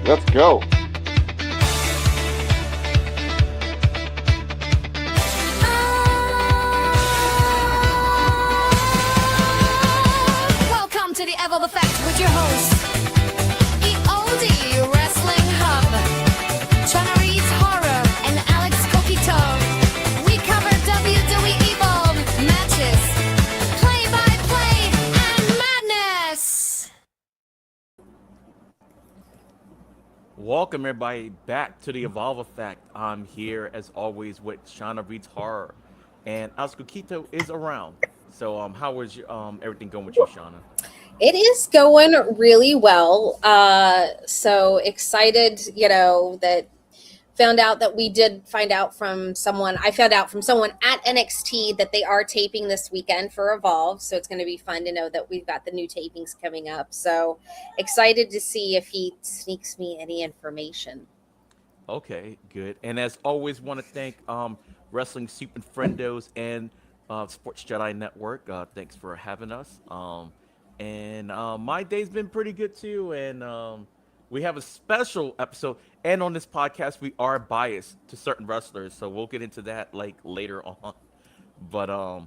Let's go. Welcome to the Evolve Effect with your host, EOD Wrestling Hub, Chana Reed's Horror, and Alex Coquito. We cover WWE Evolve matches, play-by-play, and madness. Welcome everybody back to the Evolve Effect. I'm here as always with Chana Reed's Horror, and Alex Coquito is around. So how is everything going with you, Shauna? It is going really well. So excited, that found out that we did find out from someone. I found out from someone at NXT that they are taping this weekend for Evolve. So it's going to be fun to know that we've got the new tapings coming up. So excited to see if he sneaks me any information. Okay, good. And as always, want to thank Wrestling Super Friendos and Sports Jedi Network. Thanks for having us. And my day's been pretty good too. And we have a special episode. And on this podcast, we are biased to certain wrestlers, so we'll get into that like later on. But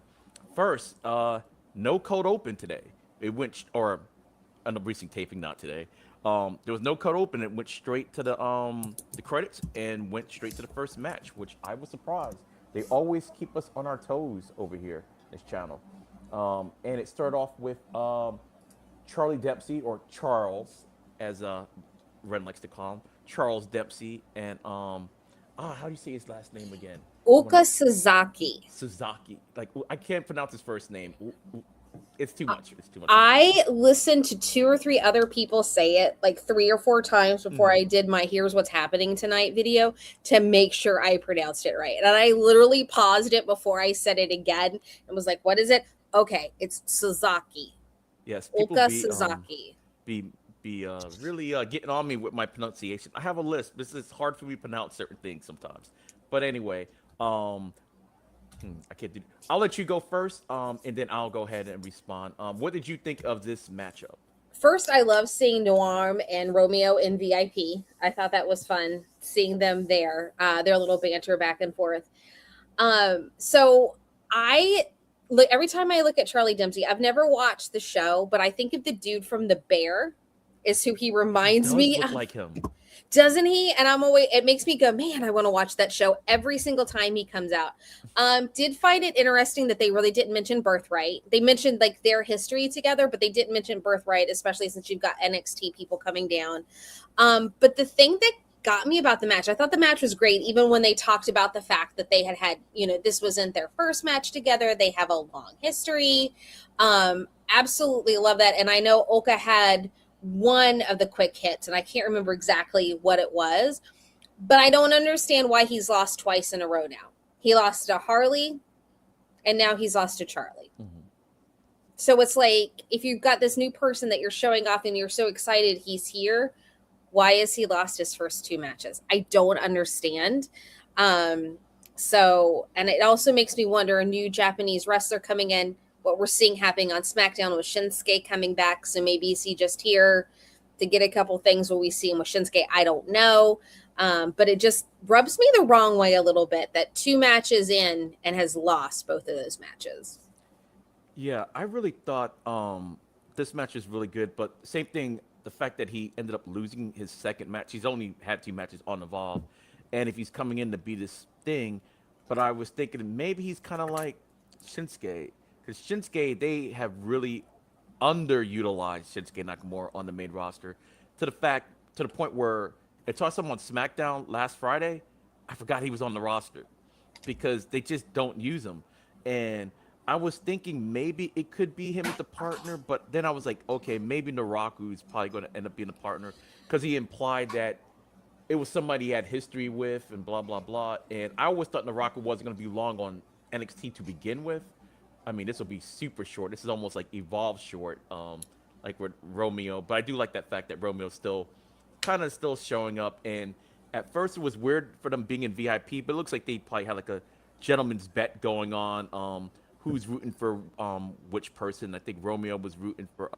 first, no code open today. It went or on the recent taping, not today. There was no code open. It went straight to the credits and went straight to the first match, which I was surprised. They always keep us on our toes over here, this channel. And it started off with Charlie Dempsey, or Charles, as Ren likes to call him, Charles Dempsey, and how do you say his last name again? Oka Sasaki. Sasaki. Like, I can't pronounce his first name. It's too much. It's too much. I listened to 2 or 3 other people say it like 3 or 4 times before I did my Here's What's Happening Tonight video to make sure I pronounced it right. And I literally paused it before I said it again and was like, what is it? Okay, it's Sasaki. Yes, Oka Sasaki. Be really getting on me with my pronunciation. I have a list. This is hard for me to pronounce certain things sometimes. But anyway, I can't do. I'll let you go first, and then I'll go ahead and respond. What did you think of this matchup? First, I love seeing Noam and Romeo in VIP. I thought that was fun seeing them there. Their little banter back and forth. So every time I look at Charlie Dempsey, I've never watched the show, but I think of the dude from The Bear is who he reminds me Look of. like him. Doesn't he? And it makes me go, man, I want to watch that show every single time he comes out. Did find it interesting that they really didn't mention Birthright. They mentioned like their history together, but they didn't mention Birthright, especially since you've got NXT people coming down. But the thing that got me about the match, I thought the match was great, even when they talked about the fact that they had, this wasn't their first match together. They have a long history. Absolutely love that. And I know Oka had one of the quick hits, and I can't remember exactly what it was, but I don't understand why he's lost twice in a row now. He lost to Harley, and now he's lost to Charlie. Mm-hmm. So it's like, if you've got this new person that you're showing off and you're so excited he's here, why has he lost his first 2 matches? I don't understand. And it also makes me wonder, a new Japanese wrestler coming in, what we're seeing happening on SmackDown with Shinsuke coming back. So maybe is he just here to get a couple things? Will we see him with Shinsuke? I don't know. But it just rubs me the wrong way a little bit that 2 matches in and has lost both of those matches. Yeah, I really thought this match is really good, but same thing, the fact that he ended up losing his second match. He's only had 2 matches on Evolve, and if he's coming in to be this thing, but I was thinking maybe he's kind of like Shinsuke, because Shinsuke, they have really underutilized Shinsuke Nakamura on the main roster to the point where I saw someone on SmackDown last Friday, I forgot he was on the roster because they just don't use him. And I was thinking maybe it could be him as the partner, but then I was like, okay, maybe Naraku's probably going to end up being the partner because he implied that it was somebody he had history with and blah, blah, blah. And I always thought Naraku wasn't going to be long on NXT to begin with. I mean, this will be super short. This is almost like Evolve short, like with Romeo. But I do like that fact that Romeo's still showing up. And at first it was weird for them being in VIP, but it looks like they probably had like a gentleman's bet going on who's rooting for which person. I think Romeo was rooting for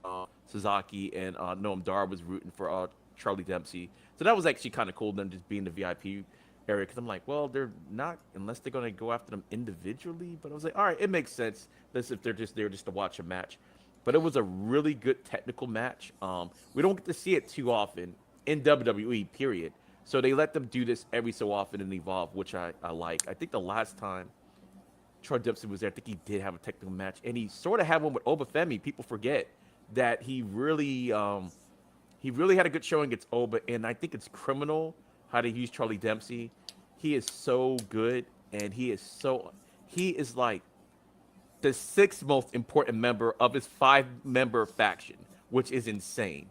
Sasaki, and Noam Dar was rooting for Charlie Dempsey. So that was actually kind of cool, them just being the VIP area, because I'm like, well, they're not, unless they're going to go after them individually. But I was like, all right, it makes sense. That's if they're just there just to watch a match. But it was a really good technical match. We don't get to see it too often in WWE, period. So they let them do this every so often in Evolve, which I like. I think the last time Troy Dempsey was there, I think he did have a technical match, and he sort of had one with Obafemi. People forget that he really had a good showing against Oba, and I think it's criminal how they use Charlie Dempsey. He is so good, and he is like the sixth most important member of his 5-member faction, which is insane.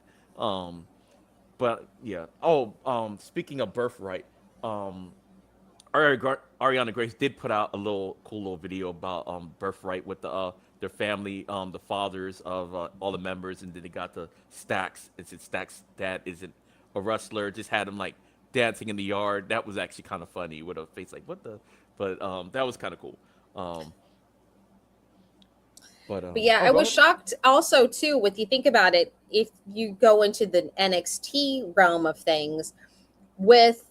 But yeah. Speaking of Birthright, Ariana Grace did put out a cool little video about Birthright with their family, the fathers of all the members, and then they got the Stacks. It's Stacks' dad isn't a wrestler, just had him like dancing in the yard. That was actually kind of funny with a face like what the, but that was kind of cool. But yeah, I was shocked also too. With you think about it, if you go into the NXT realm of things, with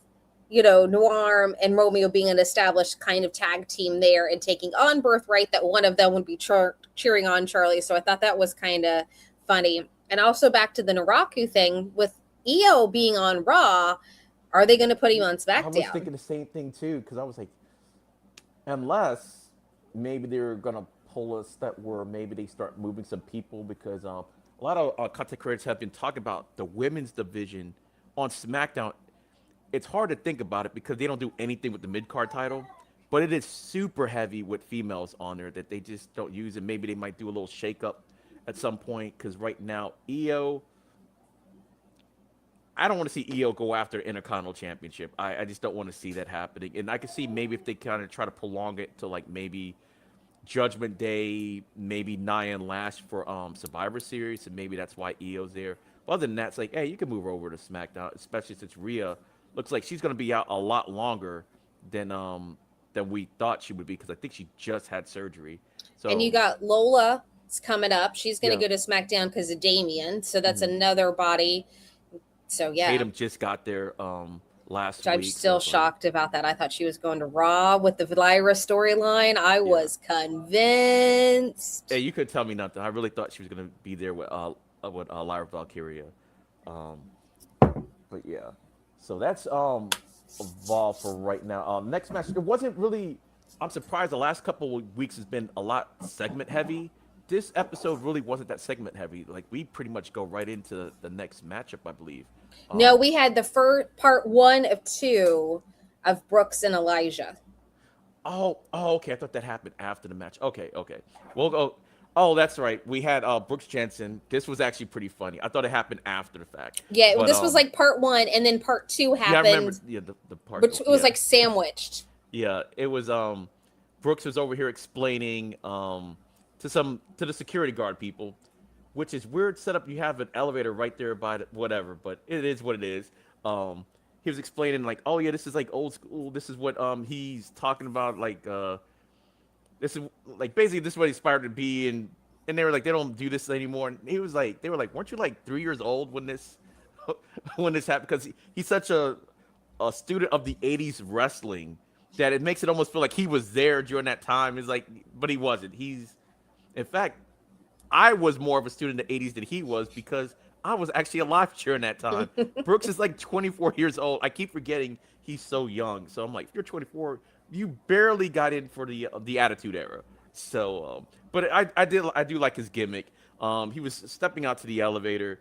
Noir and Romeo being an established kind of tag team there and taking on Birthright, that one of them would be cheering on Charlie. So I thought that was kind of funny. And also back to the Naraku thing with Io being on Raw, are they going to put him on SmackDown? I was thinking the same thing too, because I was like, unless maybe they're going to pull a step where maybe they start moving some people, because a lot of content creators have been talking about the women's division on SmackDown. It's hard to think about it because they don't do anything with the mid-card title, but it is super heavy with females on there that they just don't use, and maybe they might do a little shake-up at some point, because right now, Io, I don't want to see Io go after Intercontinental Championship. I just don't want to see that happening. And I can see maybe if they kind of try to prolong it to like maybe Judgment Day, maybe Nia and Lash for Survivor Series, and maybe that's why Io's there. But other than that, it's like, hey, you can move her over to SmackDown, especially since Rhea looks like she's going to be out a lot longer than we thought she would be, because I think she just had surgery. So, and you got Lola coming up. She's going to go to SmackDown because of Damien. So that's another body. So yeah, Tatum just got there last week. I'm still shocked about that. I thought she was going to Raw with the Lyra storyline. I was convinced. Hey, you could tell me nothing. I really thought she was going to be there with Lyra Valkyria. But yeah. So that's Evolve for right now. Next match, it wasn't really. I'm surprised. The last couple of weeks has been a lot segment heavy. This episode really wasn't that segment heavy. Like, we pretty much go right into the next matchup, I believe. No, we had the first part 1 of 2 of Brooks and Elijah. Oh, okay. I thought that happened after the match. Okay. We'll go. Oh, that's right. We had Brooks Jensen. This was actually pretty funny. I thought it happened after the fact. Yeah, this was like part 1, and then part 2 happened. Yeah, I remember. Yeah, the part. Which was like sandwiched. Yeah, it was. Brooks was over here explaining to the security guard people, which is weird setup. You have an elevator right there by whatever, but it is what it is. He was explaining like, oh yeah, this is like old school. This is what he's talking about. Like this is like basically this is what he aspired to be, and they were like, they don't do this anymore. And he was like, they were like, weren't you like 3 years old when this happened? Because he's such a student of the 80s wrestling that it makes it almost feel like he was there during that time. It's like, but he wasn't. In fact, I was more of a student in the 80s than he was, because I was actually alive during that time. Brooks is like 24 years old. I keep forgetting he's so young. So I'm like, if you're 24, you barely got in for the Attitude Era. So, but I do like his gimmick. He was stepping out to the elevator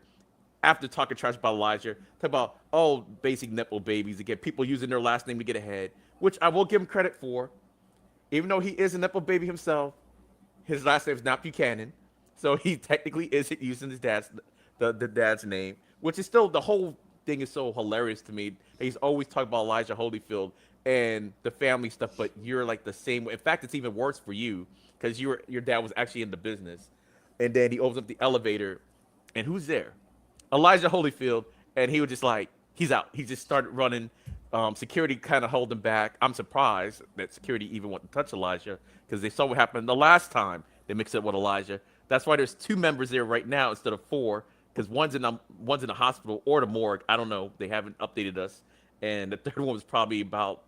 after talking trash about Elijah, talking about basic nipple babies again, people using their last name to get ahead, which I will give him credit for, even though he is a nipple baby himself. His last name is not Buchanan, so he technically isn't using his dad's name, which is still, the whole thing is so hilarious to me. He's always talking about Elijah Holyfield and the family stuff, but you're like the same. In fact, it's even worse for you, because your dad was actually in the business. And then he opens up the elevator, and who's there? Elijah Holyfield, and he was just like, he's out. He just started running. Security kind of hold him back. I'm surprised that security even want to touch Elijah because they saw what happened the last time they mixed it with Elijah. That's why there's 2 members there right now instead of 4 because one's in the hospital or the morgue. I don't know. They haven't updated us, and the third one was probably about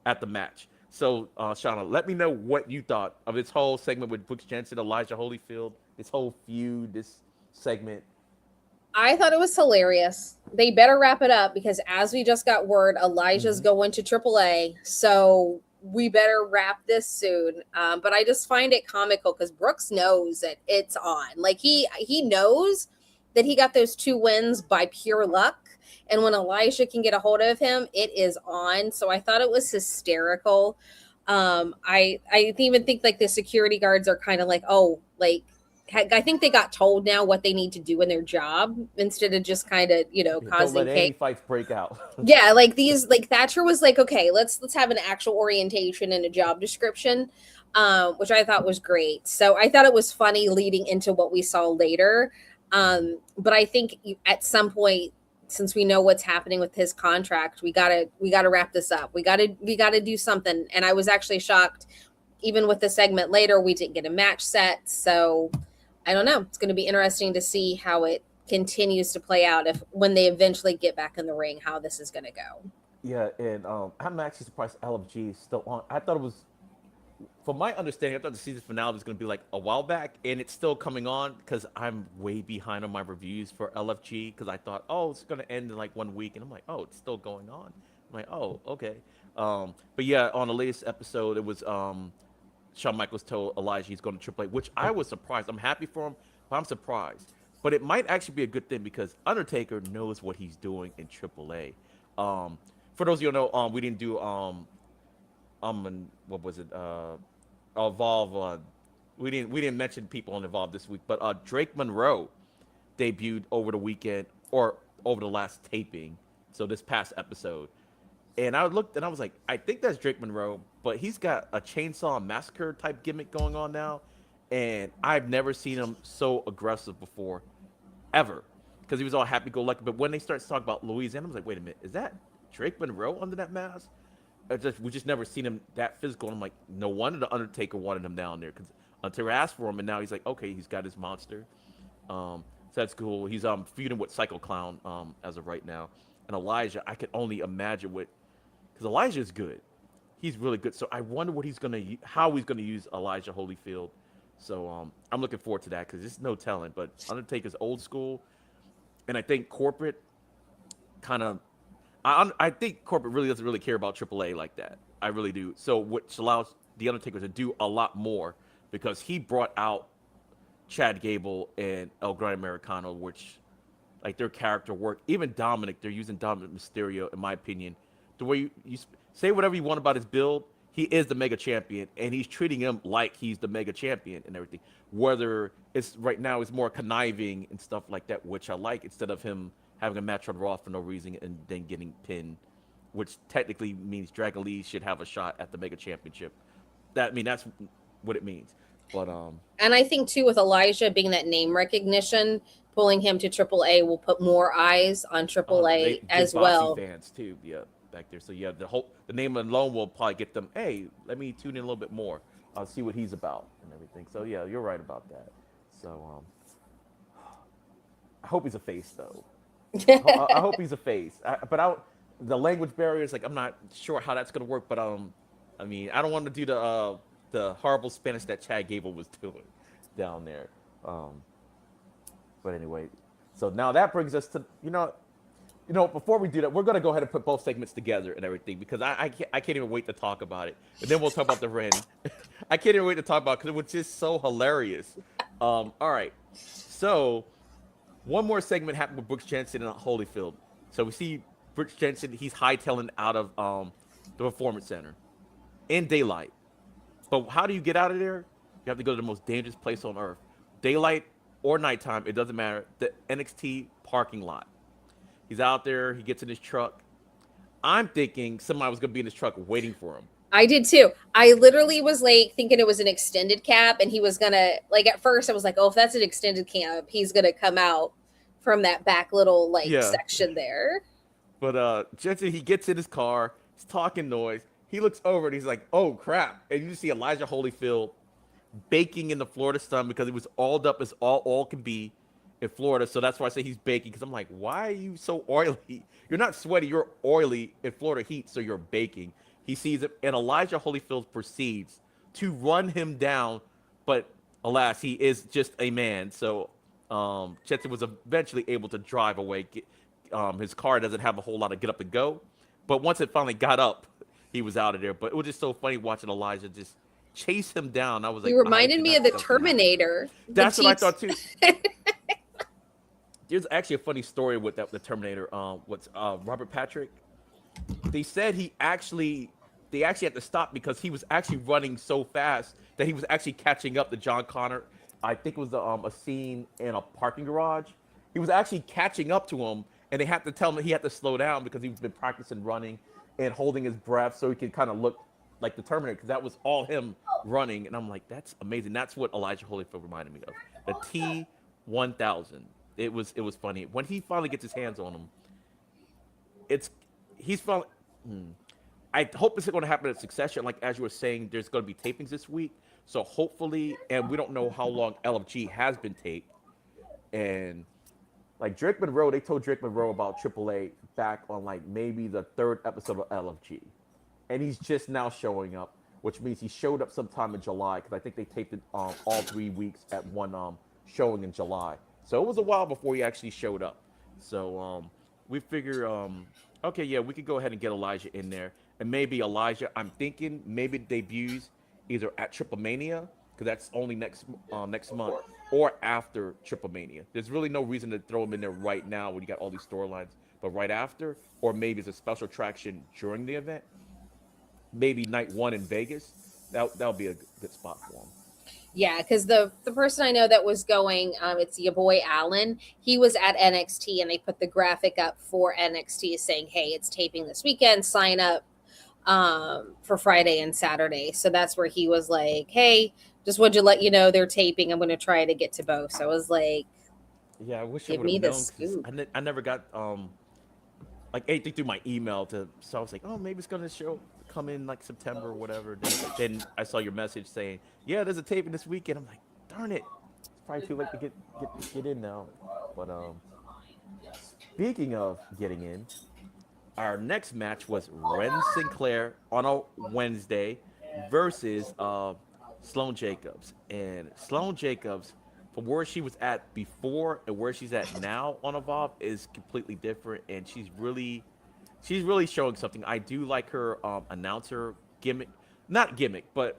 at the match. So, Shauna, let me know what you thought of this whole segment with Brooks Jensen, Elijah Holyfield, this whole feud, this segment. I thought it was hilarious. They better wrap it up because as we just got word, Elijah's going to AAA. So we better wrap this soon. But I just find it comical because Brooks knows that it's on. Like he knows that he got those 2 wins by pure luck. And when Elijah can get a hold of him, it is on. So I thought it was hysterical. I even think like the security guards are kind of like, oh, like, I think they got told now what they need to do in their job instead of just kind of, causing Don't let any chaos. fights break out. Yeah, like Thatcher was like, okay, let's have an actual orientation and a job description, which I thought was great. So I thought it was funny leading into what we saw later. But I think at some point, since we know what's happening with his contract, we gotta wrap this up. We gotta do something. And I was actually shocked, even with the segment later, we didn't get a match set. So I don't know. It's going to be interesting to see how it continues to play out when they eventually get back in the ring, how this is going to go. Yeah, and I'm actually surprised LFG is still on. I thought it was, from my understanding, I thought the season finale was going to be like a while back, and it's still coming on because I'm way behind on my reviews for LFG because I thought, oh, it's going to end in like 1 week, and I'm like, oh, it's still going on. I'm like, oh, okay. But yeah, on the latest episode, it was Shawn Michaels told Elijah he's going to AAA, which I was surprised. I'm happy for him, but I'm surprised. But it might actually be a good thing because Undertaker knows what he's doing in AAA. For those of you who know, we didn't do what was it? Evolve. We didn't mention people on Evolve this week, but Drake Monroe debuted over the weekend or over the last taping. So this past episode. And I looked and I was like, I think that's Drake Monroe, but he's got a Chainsaw Massacre type gimmick going on now. And I've never seen him so aggressive before, ever. Because he was all happy-go-lucky. But when they start talking about Louisiana, I was like, wait a minute, is that Drake Monroe under that mask? We just never seen him that physical. And I'm like, no wonder the Undertaker wanted him down there. Because Undertaker asked for him, and now he's like, okay, he's got his monster. So that's cool. He's feuding with Psycho Clown as of right now. And Elijah, I can only imagine what... Because Elijah is good. He's really good. So I wonder how he's gonna use Elijah Holyfield. So I'm looking forward to that because there's no telling. But Undertaker's old school, and I think corporate kind of. I think corporate really doesn't really care about AAA like that. I really do. So which allows the Undertaker to do a lot more because he brought out Chad Gable and El Gran Americano, which like their character work. Even Dominic, they're using Dominic Mysterio, in my opinion. The way you say whatever you want about his build, he is the mega champion, and he's treating him like he's the mega champion and everything. Whether it's right now, it's more conniving and stuff like that, which I like, instead of him having a match on Raw for no reason and then getting pinned, which technically means Dragon Lee should have a shot at the mega championship. That's what it means. But and I think too, with Elijah being that name recognition, pulling him to AAA will put more eyes on AAA as well. Fans too, yeah. Back there. So yeah, the name alone will probably get them, hey, let me tune in a little bit more. I'll see what he's about and everything. So yeah, you're right about that. So I hope he's a face though. I hope he's a face. The language barriers, like I'm not sure how that's gonna work, but I don't want to do the horrible Spanish that Chad Gable was doing down there. But anyway, so now that brings us to before we do that, we're going to go ahead and put both segments together and everything because I can't even wait to talk about it. And then we'll talk about the Ren. I can't even wait to talk about it because it was just so hilarious. All right. So one more segment happened with Brooks Jensen and Holyfield. So we see Brooks Jensen, he's hightailing out of the Performance Center in daylight. But how do you get out of there? You have to go to the most dangerous place on earth. Daylight or nighttime, it doesn't matter. The NXT parking lot. He's out there. He gets in his truck. I'm thinking somebody was going to be in his truck waiting for him. I did too. I literally was like thinking it was an extended cab and he was going to, like, at first I was like, oh, if that's an extended cab, he's going to come out from that back little section there. But Jensen, he gets in his car, he's talking noise. He looks over and he's like, "Oh crap!" And you just see Elijah Holyfield baking in the Florida sun because it was all up as all can be in Florida. So that's why I say he's baking, because I'm like, why are you so oily? You're not sweaty, you're oily in Florida heat, so you're baking. He sees it, and Elijah Holyfield proceeds to run him down, but alas, he is just a man. So Jensen was eventually able to drive away. His car doesn't have a whole lot of get up and go, but once it finally got up, he was out of there. But it was just so funny watching Elijah just chase him down. I was like, He reminded me of the Terminator. That's what I thought too. There's actually a funny story with the Terminator. What's Robert Patrick? They said they actually had to stop because he was actually running so fast that he was actually catching up to John Connor. I think it was a scene in a parking garage. He was actually catching up to him, and they had to tell him he had to slow down because he's been practicing running and holding his breath so he could kind of look like the Terminator, because that was all him running. And I'm like, that's amazing. That's what Elijah Holyfield reminded me of. The T-1000. It was funny. When he finally gets his hands on him, he's finally... I hope it's going to happen in succession. Like, as you were saying, there's going to be tapings this week. So hopefully, and we don't know how long LFG has been taped. And like Drake Monroe, they told Drake Monroe about AAA back on like maybe the 3rd episode of LFG. And he's just now showing up, which means he showed up sometime in July, because I think they taped it all 3 weeks at one showing in July. So it was a while before he actually showed up. So we figure, okay, yeah, we could go ahead and get Elijah in there. And maybe Elijah, I'm thinking maybe debuts either at Triple Mania, because that's only next month, or after Triple Mania. There's really no reason to throw him in there right now when you got all these storylines, but right after, or maybe it's a special attraction during the event. Maybe night 1 in Vegas. That'll be a good spot for him. Yeah, because the person I know that was going, it's your boy Alan. He was at NXT, and they put the graphic up for NXT saying, "Hey, it's taping this weekend. Sign up for Friday and Saturday." So that's where he was like, "Hey, just wanted to let you know they're taping. I'm going to try to get to both." So I was like, "Yeah, I wish give I would me have the known." scoop. I never got like anything through my email so I was like, oh, maybe it's gonna come in like September or whatever. Then I saw your message saying, yeah, there's a taping this weekend. I'm like, darn it, it's probably too late to get in now. But speaking of getting in, our next match was Ren Sinclair on a Wednesday versus Sloane Jacobs. And Sloane Jacobs, from where she was at before and where she's at now on Evolve, is completely different, and she's really showing something. I do like her announcer gimmick, not gimmick, but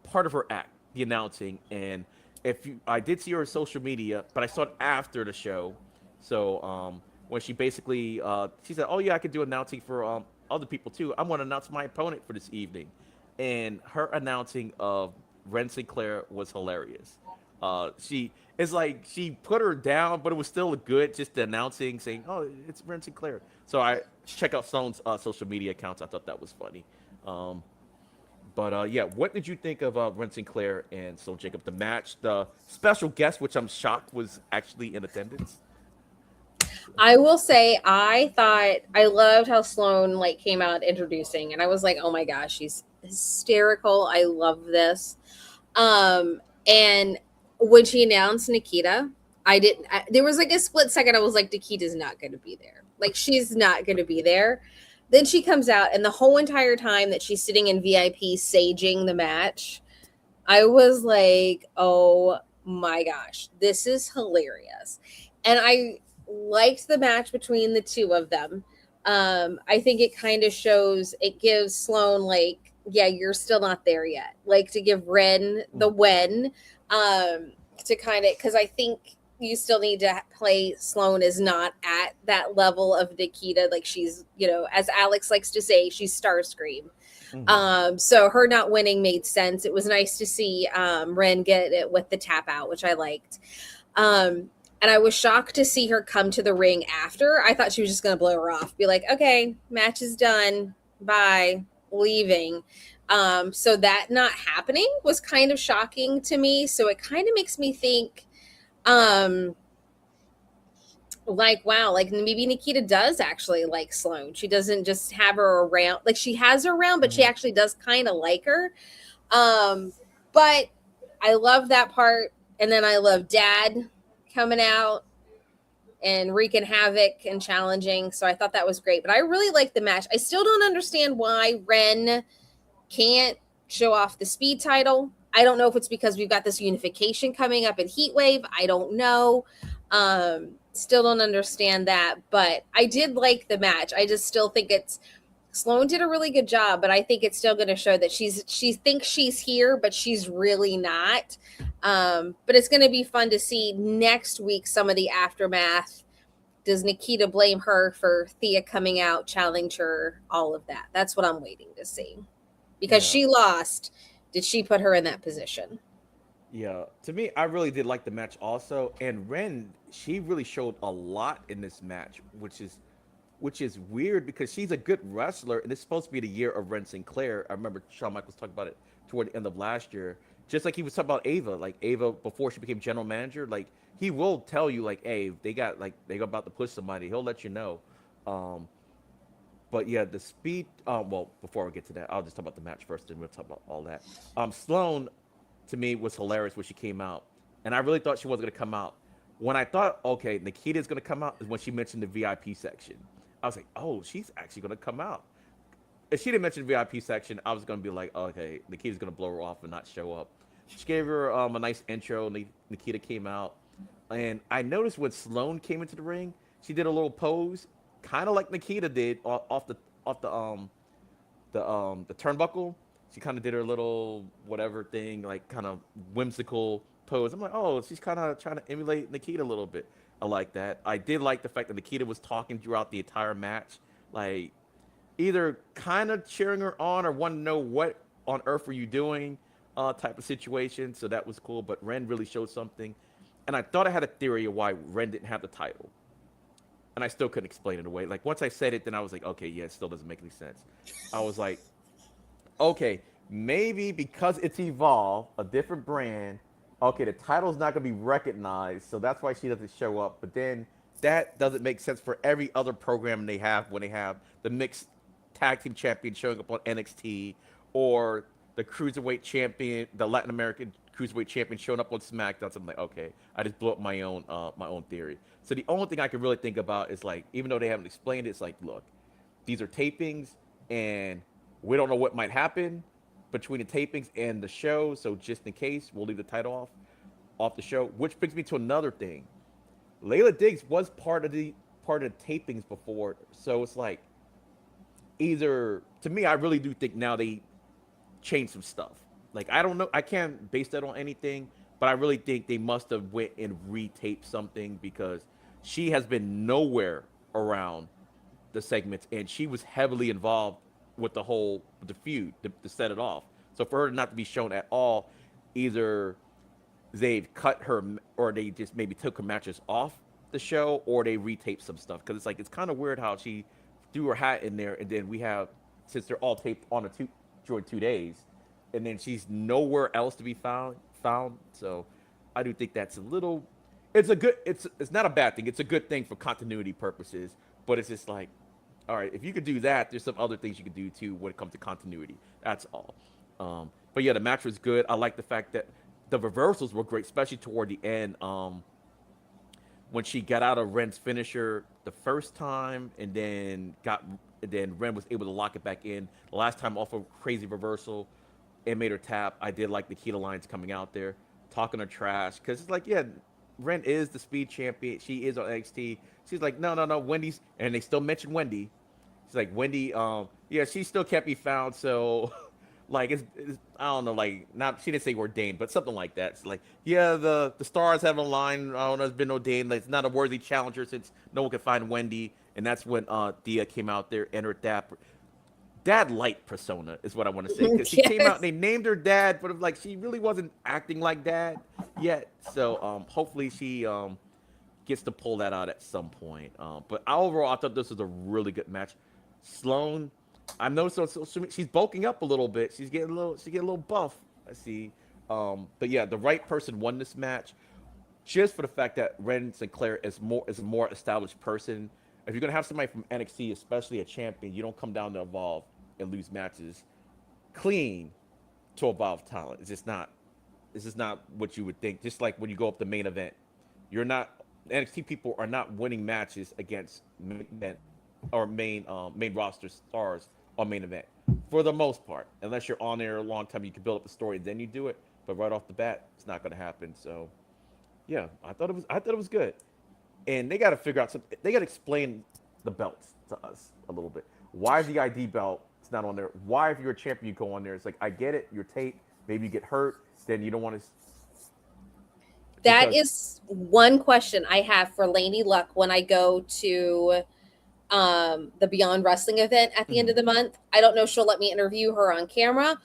part of her act, the announcing. And I did see her on social media, but I saw it after the show. So when she basically she said, "Oh yeah, I could do announcing for other people too. I'm going to announce my opponent for this evening," and her announcing of Ren Sinclair was hilarious. She put her down, but it was still good, just the announcing, saying, "Oh, it's Ren Sinclair." So I check out Sloane's social media accounts. I thought that was funny. But yeah, what did you think of Ren Sinclair and Sloane Jacob? The match, the special guest, which I'm shocked was actually in attendance. I will say, I loved how Sloane came out introducing, and I was like, oh my gosh, she's hysterical. I love this. And when she announced Nikita, there was a split second. I was like, Nikita's not going to be there. She's not going to be there. Then she comes out, and the whole entire time that she's sitting in VIP saging the match, I was like, oh my gosh, this is hilarious. And I liked the match between the two of them. I think it kind of gives Sloane yeah, you're still not there yet. To give Ren the win, to kind of, because I think you still need to play Sloane is not at that level of Nikita. She's, as Alex likes to say, she's Starscream. Mm-hmm. So her not winning made sense. It was nice to see Ren get it with the tap out, which I liked. And I was shocked to see her come to the ring after. I thought she was just going to blow her off, be like, okay, match is done. Bye. Leaving. So that not happening was kind of shocking to me. So it kind of makes me think, Like, wow, like maybe Nikita does actually like Sloane. She doesn't just have her around, like she has her around, but she actually does kind of like her. But I love that part. And then I love Dad coming out and wreaking havoc and challenging. So I thought that was great. But I really like the match. I still don't understand why Ren can't show off the speed title. I don't know if it's because we've got this unification coming up in Heat Wave. I don't know. Still don't understand that, but I did like the match. I just still think it's Sloane did a really good job, but I think it's still going to show that she thinks she's here, but she's really not. But it's going to be fun to see next week some of the aftermath. Does Nikita blame her for Thea coming out, challenge her, all of that? That's what I'm waiting to see. Because she lost, did she put her in that position? Yeah, to me, I really did like the match also, and Ren, she really showed a lot in this match, which is weird because she's a good wrestler, and it's supposed to be the year of Ren Sinclair. I remember Shawn Michaels talking about it toward the end of last year, just like he was talking about Ava, like Ava before she became general manager. Like he will tell you, like, hey, they got about to push somebody, he'll let you know. Um, but yeah, the speed. Well, before we get to that, I'll just talk about the match first, and we'll talk about all that. Sloane to me was hilarious when she came out, and I really thought she wasn't gonna come out. When I thought, okay, Nikita's gonna come out, is when she mentioned the VIP section. I was like, oh, she's actually gonna come out. If she didn't mention the VIP section, I was gonna be like, okay, Nikita's gonna blow her off and not show up. She gave her a nice intro. Nikita came out, and I noticed when Sloane came into the ring, she did a little pose, kind of like Nikita did off the turnbuckle. She kind of did her little whatever thing, like kind of whimsical pose. I'm like, oh, she's kind of trying to emulate Nikita a little bit. I like that. I did like the fact that Nikita was talking throughout the entire match, like either kind of cheering her on or wanting to know what on earth were you doing, type of situation. So that was cool. But Ren really showed something, and I thought I had a theory of why Ren didn't have the title, and I still couldn't explain it away. Like once I said it, then I was like, okay, yeah, it still doesn't make any sense. I was like, okay, maybe because it's Evolve, a different brand. Okay, the title's not gonna be recognized, so that's why she doesn't show up. But then that doesn't make sense for every other program they have when they have the mixed tag team champion showing up on NXT, or the cruiserweight champion, the Latin American cruiserweight champion showing up on SmackDown. So I'm like, okay, I just blew up my own theory. So the only thing I can really think about is like, even though they haven't explained it, it's like, look, these are tapings, and we don't know what might happen between the tapings and the show. So just in case, we'll leave the title off the show. Which brings me to another thing. Layla Diggs was part of the tapings before, so it's like either to me, I really do think now they changed some stuff. Like I don't know, I can't base that on anything, but I really think they must have went and retaped something because she has been nowhere around the segments, and she was heavily involved with the feud to set it off. So for her not to be shown at all, either they've cut her or they just maybe took her matches off the show, or they retaped some stuff because it's like it's kind of weird how she threw her hat in there, and then we have, since they're all taped on during 2 days, and then she's nowhere else to be found. So I do think that's a little. It's not a bad thing. It's a good thing for continuity purposes, but it's just like, all right, if you could do that, there's some other things you could do too when it comes to continuity. That's all. But yeah, the match was good. I like the fact that the reversals were great, especially toward the end. When she got out of Ren's finisher the first time, and then Ren was able to lock it back in the last time off a crazy reversal and made her tap. I did like Nikita Lyons coming out there talking her trash because it's like, yeah, Ren is the speed champion. She is on NXT. She's like, no, Wendy's, and they still mention Wendy. She's like, Wendy, yeah, she still can't be found. So, like, it's I don't know, like, not, she didn't say ordained, but something like that. It's like, yeah, the stars have aligned. I don't know, it's been ordained. Like, it's not a worthy challenger since no one can find Wendy. And that's when Thea came out there, entered dad light persona is what I want to say, because she came out and they named her dad, but like she really wasn't acting like dad yet. So hopefully she gets to pull that out at some point. But overall, I thought this was a really good match. Sloane, I noticed on social media, she's bulking up a little bit. She's getting a little buff. I see. But yeah, the right person won this match. just for the fact that Ren Sinclair is a more established person. If you're gonna have somebody from NXT, especially a champion, you don't come down to Evolve and lose matches clean to Evolve talent. It's just not. This is not what you would think. Just like when you go up the main event, you're not NXT people are not winning matches against main event or main roster stars on main event for the most part, unless you're on there a long time. You can build up a story and then you do it. But right off the bat, it's not going to happen. So, yeah, I thought it was good, and they got to figure out something. They got to explain the belts to us a little bit. Why the ID belt is not on there? Why, if you're a champion, you go on there? It's like I get it. You're taped. Maybe you get hurt. Then you don't want to. That is one question I have for Lady Luck when I go to the Beyond Wrestling event at the end of the month. I don't know if she'll let me interview her on camera,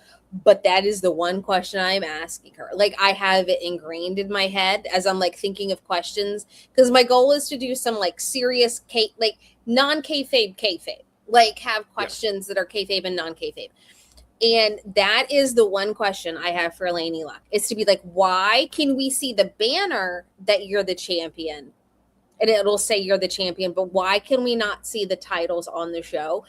but that is the one question I'm asking her. Like, I have it ingrained in my head as I'm like thinking of questions, because my goal is to do some like serious non-kayfabe, like have questions that are kayfabe and non-kayfabe. And that is the one question I have for Lady Luck, is to be like, why can we see the banner that you're the champion? And it'll say you're the champion, but why can we not see the titles on the show?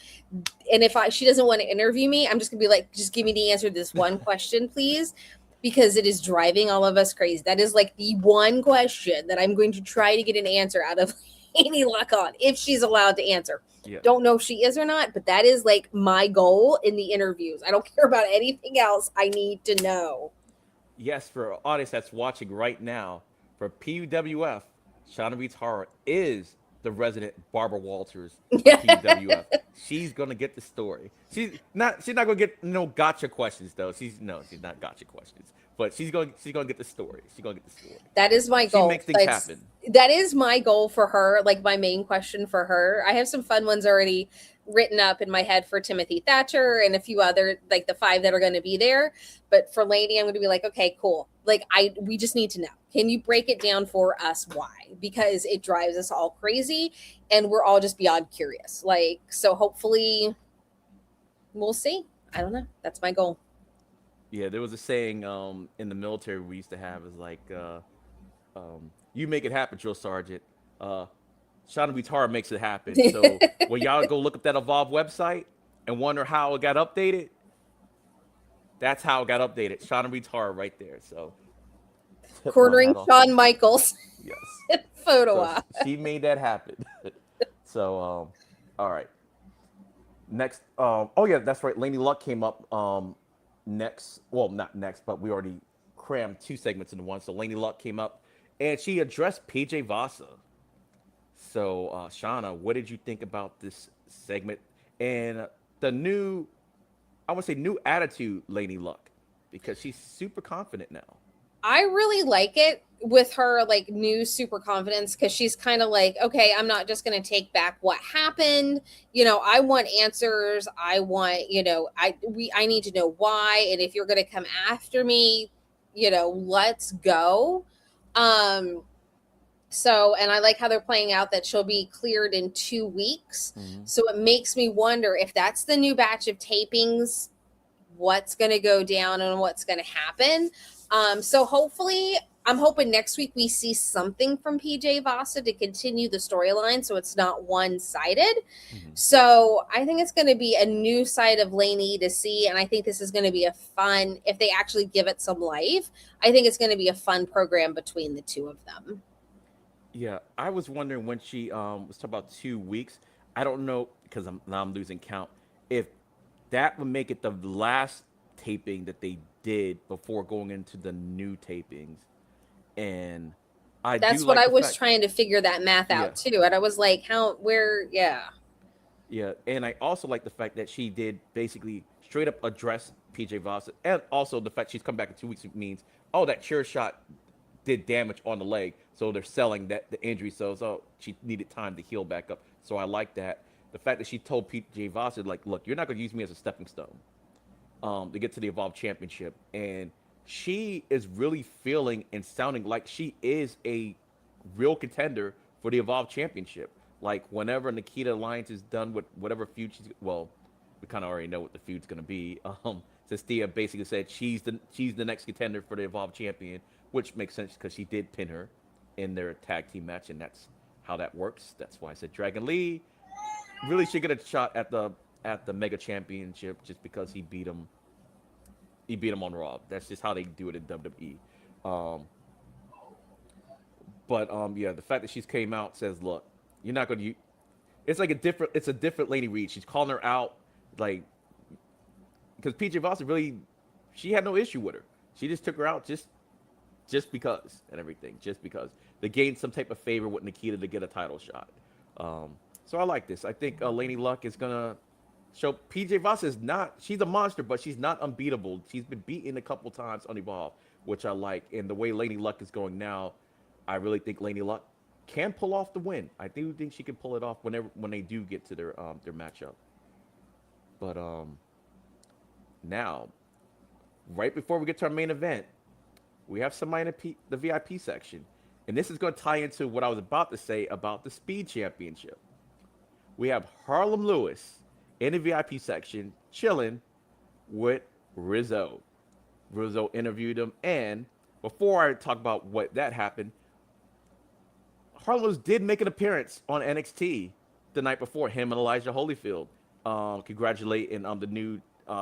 And if she doesn't want to interview me, I'm just gonna be like, just give me the answer to this one question, please, because it is driving all of us crazy. That is like the one question that I'm going to try to get an answer out of Lady Luck on, if she's allowed to answer. Yeah. Don't know if she is or not, but that is like my goal in the interviews. I don't care about anything else. I need to know. Yes, for an audience that's watching right now, for PUWF, Shauna Reed's Horror is the resident Barbara Walters of PUWF. She's gonna get the story. She's not gonna get no gotcha questions though. She's not gotcha questions. But she's gonna get the story. She's gonna get the story. That is my goal. She makes things happen. That is my goal for her, like my main question for her. I have some fun ones already written up in my head for Timothy Thatcher and a few other, like the 5 that are going to be there. But for Lady, I'm going to be like, okay, cool. Like we just need to know. Can you break it down for us? Why? Because it drives us all crazy and we're all just beyond curious. Like, so hopefully we'll see. I don't know. That's my goal. Yeah, there was a saying in the military we used to have, is like, you make it happen, drill sergeant. Shauna Vitara makes it happen. So when y'all go look up that Evolve website and wonder how it got updated, that's how it got updated. Shauna Vitara right there. So quartering Shawn Michaels. Yes. Photo so op. She made that happen. So all right. Next, oh yeah, that's right. Lady Luck came up next. Well, not next, but we already crammed 2 segments into one. So Lady Luck came up and she addressed PJ Vasa. So, Shauna, what did you think about this segment and the new, I would say, new attitude, Lady Luck, because she's super confident now. I really like it with her, like, new super confidence, because she's kind of like, okay, I'm not just going to take back what happened. You know, I want answers. I want, you know, I need to know why. And if you're going to come after me, you know, let's go. So, and I like how they're playing out that she'll be cleared in 2 weeks. Mm-hmm. So it makes me wonder if that's the new batch of tapings, what's going to go down and what's going to happen. So hopefully, I'm hoping next week we see something from PJ Vasa to continue the storyline, so it's not one-sided. Mm-hmm. So I think it's going to be a new side of Lainey to see, and I think this is going to be a fun, if they actually give it some life, I think it's going to be a fun program between the two of them. Yeah, I was wondering when she was talking about 2 weeks. I don't know, because I'm losing count, if that would make it the last taping that they did before going into the new tapings. And that's what I was trying to figure that math out too. And I was like, yeah. And I also like the fact that she did basically straight up address PJ Vasa, and also the fact she's come back in 2 weeks means, that chair shot did damage on the leg, so they're selling that the injury, so she needed time to heal back up. So I like that. The fact that she told PJ Vasa, like, look, you're not going to use me as a stepping stone to get to the Evolve Championship. And she is really feeling and sounding like she is a real contender for the Evolve Championship. Like, whenever Nikita Alliance is done with whatever feud we kind of already know what the feud's going to be. Since Thea basically said she's the next contender for the Evolve Champion, which makes sense because she did pin her. in their tag team match, and that's how that works. That's why I said Dragon Lee really should get a shot at the Mega Championship just because he beat him. He beat him on Raw. That's just how they do it in WWE. Um, but yeah, the fact that she's came out says, look, you're not going to. It's like it's a different Lady Reed. She's calling her out, like, because PJ Voss really, she had no issue with her. She just took her out just because and everything, just because they gained some type of favor with Nikita to get a title shot. So I like this. I think Lady Luck is gonna show PJ Voss is not. She's a monster, but she's not unbeatable. She's been beaten a couple times on Evolve, which I like. And the way Lady Luck is going now, I really think Lady Luck can pull off the win. I do think she can pull it off when they do get to their matchup. But now, right before we get to our main event, we have somebody in the VIP section. And this is going to tie into what I was about to say about the Speed Championship. We have Harlem Lewis in the VIP section chilling with Rizzo. Rizzo interviewed him. And before I talk about what that happened, Harlem Lewis did make an appearance on NXT the night before, him and Elijah Holyfield. Congratulating the new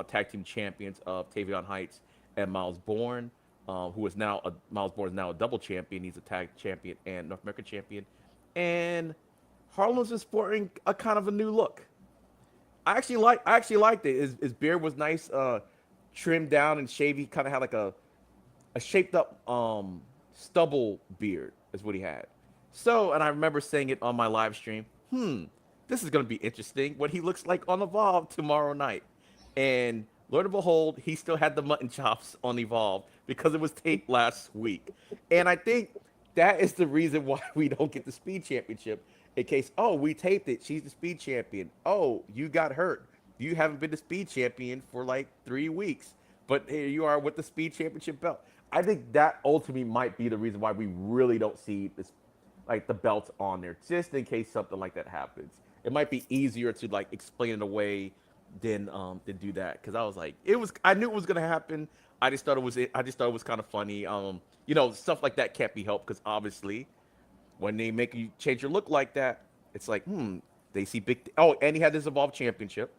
tag team champions of Tavion Heights and Miles Bourne. Miles Bourne is now a double champion. He's a tag champion and North American champion. And Harlem's is sporting a kind of a new look. I actually liked it. His beard was nice, trimmed down and shaved. He kind of had like a shaped up stubble beard is what he had. So, and I remember saying it on my live stream. This is gonna be interesting. What he looks like on Evolve tomorrow night. And Lord and behold, he still had the mutton chops on Evolve because it was taped last week. And I think that is the reason why we don't get the Speed Championship. In case, oh, we taped it. She's the Speed Champion. Oh, you got hurt. You haven't been the Speed Champion for like 3 weeks. But here you are with the Speed Championship belt. I think that ultimately might be the reason why we really don't see this, like the belts on there, just in case something like that happens. It might be easier to like explain it away than do that, because I was like, I knew it was gonna happen. I just thought it was kind of funny. Stuff like that can't be helped because obviously, when they make you change your look like that, it's like, they see big. And he had his Evolve Championship,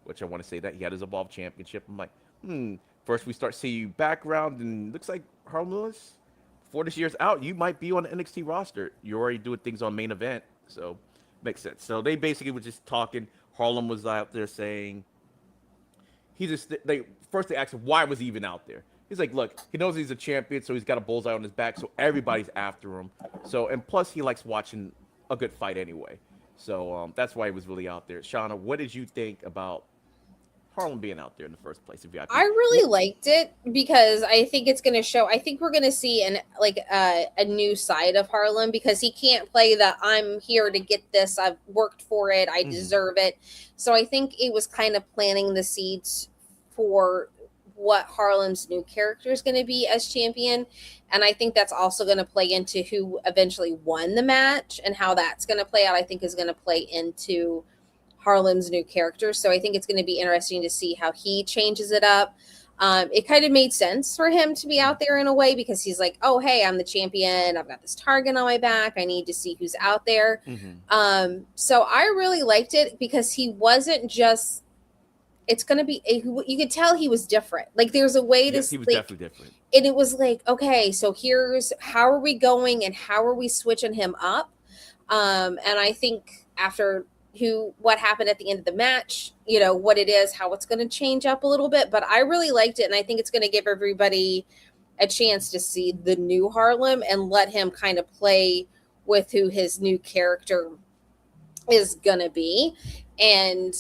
which I want to say that he had his Evolve Championship. I'm like, First we start seeing you background, and looks like Harlem Lewis, before this year's out, you might be on the NXT roster. You're already doing things on main event, so makes sense. So they basically were just talking. Harlem was out there saying they asked him why was he even out there. He's like, look, he knows he's a champion, so he's got a bullseye on his back, so everybody's after him. So, and plus he likes watching a good fight anyway. So that's why he was really out there. Shauna, what did you think about Harlem being out there in the first place? I really liked it because I think it's going to show. I think we're going to see a new side of Harlem, because he can't play the I'm here to get this. I've worked for it. I deserve it. So I think it was kind of planting the seeds for what Harlem's new character is going to be as champion. And I think that's also going to play into who eventually won the match, and how that's going to play out, I think is going to play into Harlem's new character. So I think it's going to be interesting to see how he changes it up. It kind of made sense for him to be out there in a way, because he's like, oh, hey, I'm the champion. I've got this target on my back. I need to see who's out there. So I really liked it because he wasn't just, it's going to be, you could tell he was different. Like there's a way to, he was definitely different. And it was like, okay, so here's, how are we going and how are we switching him up? And I think after what happened at the end of the match, what it is, how it's going to change up a little bit, but I really liked it. And I think it's going to give everybody a chance to see the new Harlem and let him kind of play with who his new character is going to be and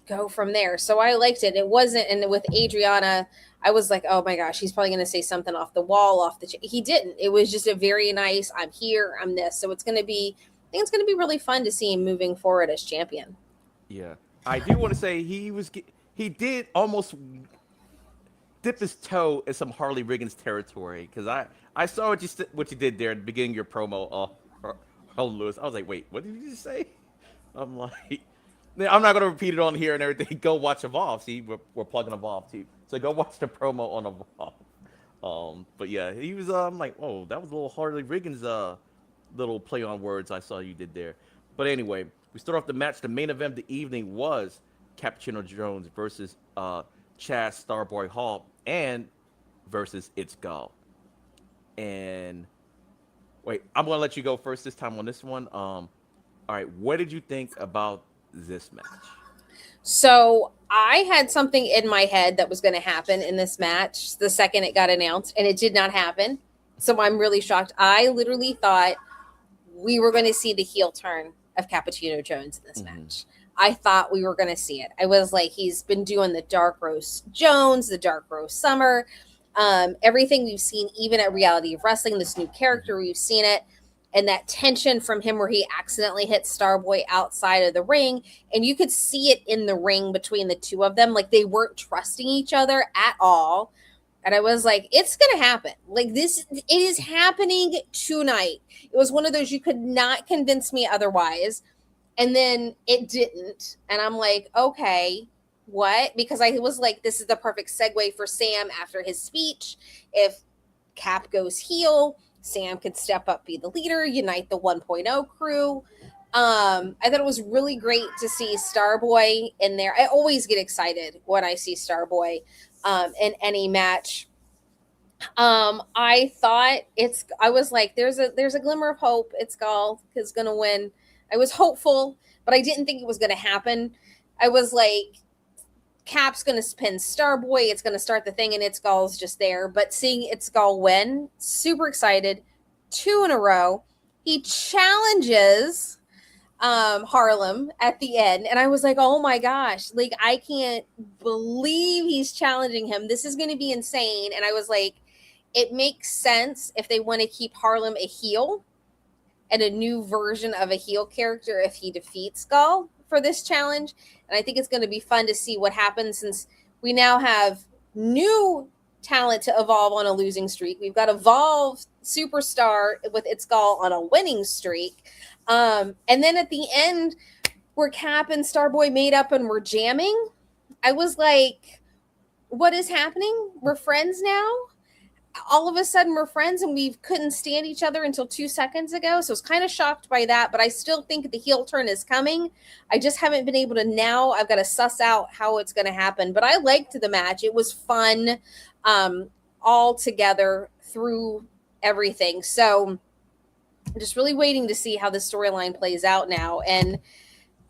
go from there. So I liked it. It wasn't, and with Adriana, I was like, oh my gosh, he's probably going to say something off the wall, he didn't. It was just a very nice, I'm here, I'm this. So it's going to be, I think it's going to be really fun to see him moving forward as champion. Yeah. I do want to say he did almost dip his toe in some Harley Riggins territory, because I saw what you did there at the beginning of your promo, Harlem Lewis. I was like, wait, what did you just say? I'm like, I'm not going to repeat it on here and everything. Go watch Evolve. See, we're plugging Evolve too. So go watch the promo on Evolve. But yeah, he was like, oh, that was a little Harley Riggins little play on words I saw you did there. But anyway, we start off the match. The main event of the evening was Cappuccino Jones versus Chaz Starboy Hall and versus It's Gall. And wait, I'm gonna let you go first this time on this one. All right, what did you think about this match? So I had something in my head that was going to happen in this match the second it got announced, and it did not happen. So I'm really shocked. I literally thought we were going to see the heel turn of Cappuccino Jones in this match. I thought we were going to see it. I was like, he's been doing the Dark Roast Jones, the Dark Roast Summer, everything we've seen, even at Reality of Wrestling, this new character, we've seen it. And that tension from him where he accidentally hit Starboy outside of the ring. And you could see it in the ring between the two of them. Like, they weren't trusting each other at all. And I was like, it's going to happen. Like, this, it is happening tonight. It was one of those you could not convince me otherwise. And then it didn't. And I'm like, okay, what? Because I was like, this is the perfect segue for Sam after his speech. If Cap goes heel, Sam could step up, be the leader, unite the 1.0 crew. I thought it was really great to see Starboy in there. I always get excited when I see Starboy in any match. I thought I was like, there's a glimmer of hope. It's Gall is going to win. I was hopeful, but I didn't think it was going to happen. I was like, Cap's going to pin Starboy. It's going to start the thing, and It's Gall's just there. But seeing It's Gall win, super excited. 2 in a row. He challenges Harlem at the end, and I was like, oh my gosh, like, I can't believe he's challenging him. This is going to be insane. And I was like, it makes sense if they want to keep Harlem a heel and a new version of a heel character if he defeats Gall for this challenge. And I think it's going to be fun to see what happens since we now have new talent to evolve on a losing streak. We've got Evolve Superstar with It's Gall on a winning streak. And then at the end, where Cap and Starboy made up and were jamming, I was like, what is happening? We're friends now? All of a sudden we're friends and we couldn't stand each other until 2 seconds ago. So I was kind of shocked by that, but I still think the heel turn is coming. I just haven't been able to now. I've got to suss out how it's going to happen, but I liked the match. It was fun all together through everything. So I'm just really waiting to see how the storyline plays out now. And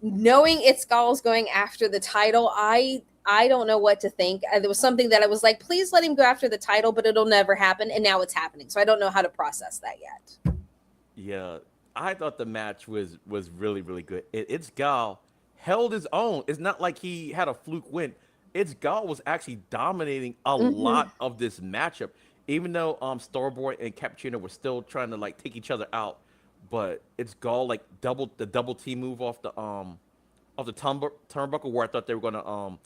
knowing It's Gall's going after the title, I don't know what to think. There was something that I was like, please let him go after the title, but it'll never happen. And now it's happening. So I don't know how to process that yet. Yeah, I thought the match was really, really good. It's Gall held his own. It's not like he had a fluke win. It's Gall was actually dominating a lot of this matchup, even though Starboy and Cappuccino were still trying to like take each other out. But It's Gall like the double T move off the turnbuckle where I thought they were gonna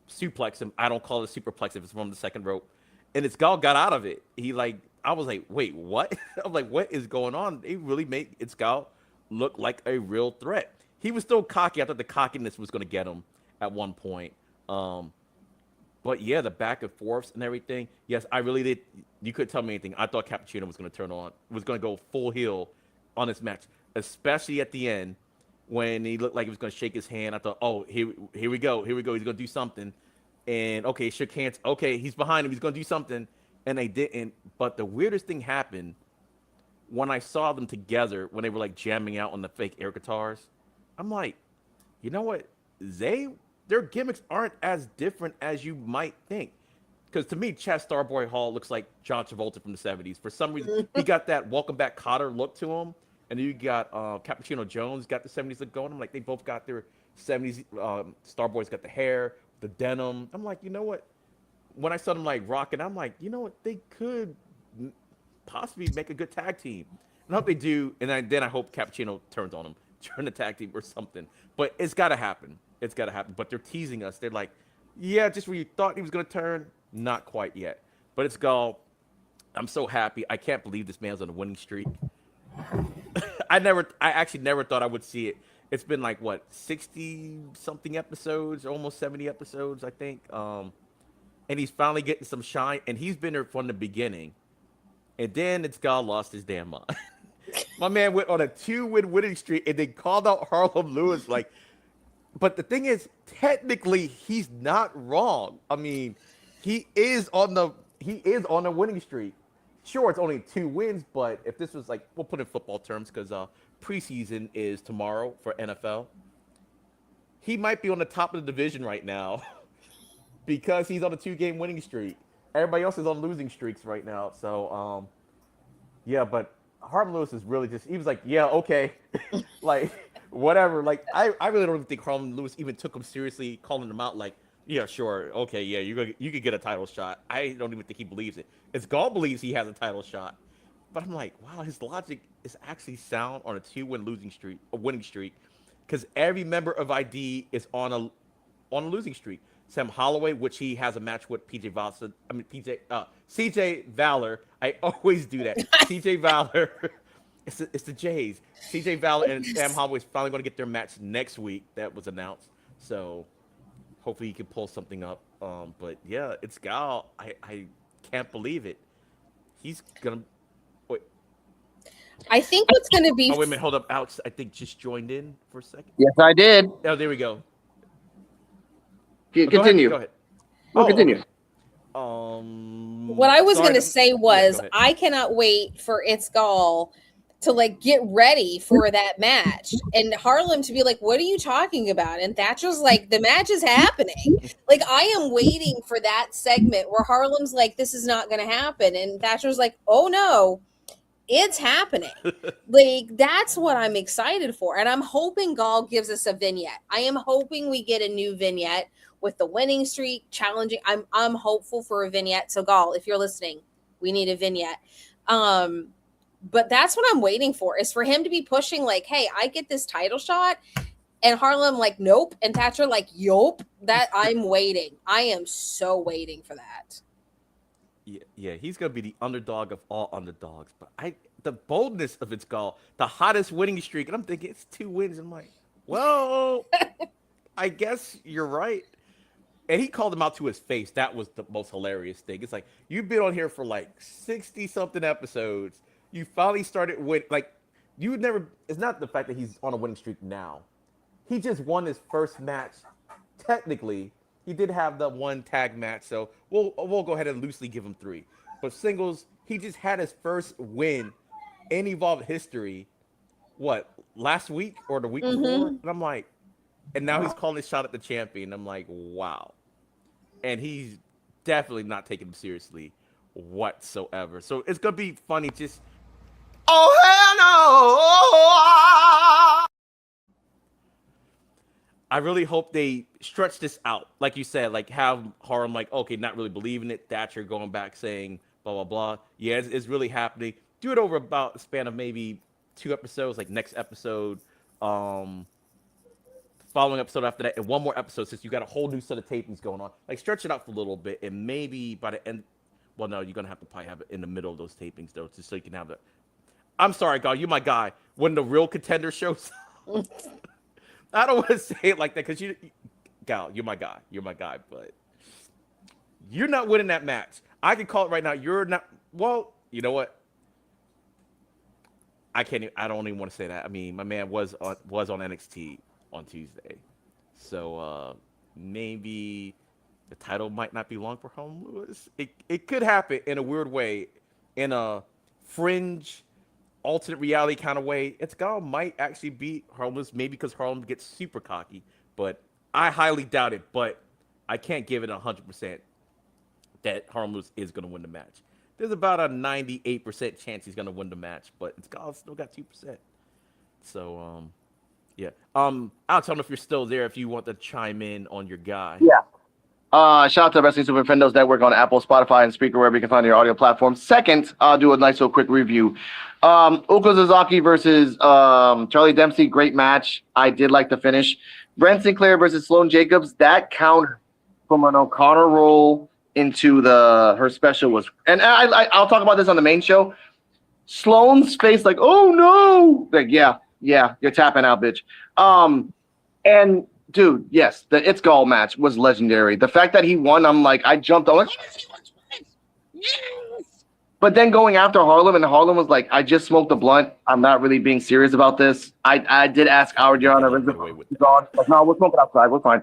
suplex him. I don't call it superplex if it's from the second rope. And It's Gall got out of it. I was like, wait, what? I'm like, what is going on? They really made It's Gall look like a real threat. He was still cocky. I thought the cockiness was going to get him at one point. But yeah, the back and forths and everything. Yes, I really did. You couldn't tell me anything. I thought Cappuccino was going to was going to go full heel on this match, especially at the end when he looked like he was going to shake his hand. I thought, oh, here we go. He's going to do something. And okay, shook hands. Okay, he's behind him. He's going to do something. And they didn't. But the weirdest thing happened when I saw them together, when they were like jamming out on the fake air guitars. I'm like, you know what? Their gimmicks aren't as different as you might think. Because to me, Chaz Starboy Hall looks like John Travolta from the 70s. For some reason, he got that Welcome Back Kotter look to him. And then you got Cappuccino Jones got the 70s look going. I'm like, they both got their 70s. Starboy's got the hair, the denim. I'm like, you know what? When I saw them like rocking, I'm like, you know what? They could possibly make a good tag team. And I hope they do. And then I hope Cappuccino turns on them, turn the tag team or something. But it's got to happen. It's got to happen. But they're teasing us. They're like, yeah, just when you thought he was going to turn, not quite yet. But It's Gall. I'm so happy. I can't believe this man's on a winning streak. I actually never thought I would see it. It's been like what 60 something episodes, almost 70 episodes, I think. And he's finally getting some shine. And he's been there from the beginning. and then it's God lost his damn mind. My man went on a 2-win winning streak and then called out Harlem Lewis. Like, but the thing is, technically, he's not wrong. I mean, he is on a winning streak. Sure, it's only 2 wins, but if this was like, we'll put in football terms because preseason is tomorrow for NFL. He might be on the top of the division right now because he's on a 2-game winning streak. Everybody else is on losing streaks right now. So, yeah, but Harlem Lewis is really just, he was like, yeah, okay. Like, whatever. Like, I really don't think Harlem Lewis even took him seriously, calling him out like, yeah, sure, okay, yeah, you could get a title shot. I don't even think he believes it. It's Gall believes he has a title shot. But I'm like, wow, his logic is actually sound on a 2-win winning streak, because every member of ID is on a losing streak. Sam Holloway, which he has a match with CJ Valor. I always do that. CJ Valor. It's the Jays. CJ Valor and Sam Holloway is finally going to get their match next week. That was announced. So hopefully he can pull something up. But yeah, it's Gal. I can't believe it. He's gonna wait. I think what's gonna be. Oh wait a minute, hold up. Alex, I think just joined in for a second. Yes, I did. Oh, there we go. Continue. Go ahead. We'll continue. Okay. What I was sorry, gonna say was, go ahead. I cannot wait for It's Gall to like get ready for that match, and Harlem to be like, "What are you talking about?" And Thatcher's like, "The match is happening." Like, I am waiting for that segment where Harlem's like, "This is not going to happen," and Thatcher's like, "Oh no, it's happening." Like, that's what I'm excited for, and I'm hoping Gall gives us a vignette. I am hoping we get a new vignette with the winning streak challenging. I'm hopeful for a vignette. So Gall, if you're listening, we need a vignette. But that's what I'm waiting for, is for him to be pushing like, "Hey, I get this title shot," and Harlem like, "Nope," and Thatcher like, "Yup." That I'm waiting. I am so waiting for that. Yeah, he's gonna be the underdog of all underdogs. But the boldness of It's Gall, the hottest winning streak, and I'm thinking it's 2 wins. I'm like, well, I guess you're right. And he called him out to his face. That was the most hilarious thing. It's like, you've been on here for like 60-something episodes. You finally started with, like, you would never, it's not the fact that he's on a winning streak now. He just won his first match. Technically, he did have the 1 tag match, so we'll go ahead and loosely give him 3. But singles, he just had his first win in Evolved history, what, last week or the week before? And I'm like, and now he's calling his shot at the champion. I'm like, wow. And he's definitely not taking him seriously whatsoever. So it's going to be funny. Just, oh, hell no. I really hope they stretch this out. Like you said, like have Harlem like, okay, not really believing it. Thatcher going back saying blah, blah, blah. Yeah, it's really happening. Do it over about a span of maybe 2 episodes, like next episode, following episode after that, and 1 more episode, since you got a whole new set of tapings going on. Like, stretch it out for a little bit, and maybe by the end, well, no, you're gonna have to probably have it in the middle of those tapings though, just so you can have the. I'm sorry, Gal, you're my guy. When the real contender shows, I don't want to say it like that because Gal, you're my guy. You're my guy, but you're not winning that match. I can call it right now. You're not. Well, you know what? I can't. I don't even want to say that. I mean, my man was on NXT on Tuesday, so maybe the title might not be long for Harlem Lewis. It could happen in a weird way, in a fringe alternate reality kind of way. It's Gal might actually beat Harlem Lewis, maybe because Harlem gets super cocky, but I highly doubt it. But I can't give it 100% that Harlem Lewis is going to win the match. There's about a 98% chance he's going to win the match, but it's Gal still got 2%. So yeah. Alex, I don't know if you're still there, if you want to chime in on your guy. Yeah. Shout out to Wrestling Super Friendos Network on Apple, Spotify, and Spreaker, wherever you can find your audio platforms. Second, I'll do a nice little quick review. Uko Sasaki versus Charlie Dempsey, great match. I did like the finish. Brent Sinclair versus Sloane Jacobs, that count from an O'Connor roll into her special was, and I'll talk about this on the main show. Sloane's face like, oh no, like yeah, you're tapping out, bitch. And dude, yes, the It's Gall match was legendary. The fact that he won, I'm like, I jumped on like, yes. But then going after Harlem, and Harlem was like, I just smoked a blunt. I'm not really being serious about this. I did ask Australiano. Let him get away with that. Like, no, we'll smoke it outside. We're fine.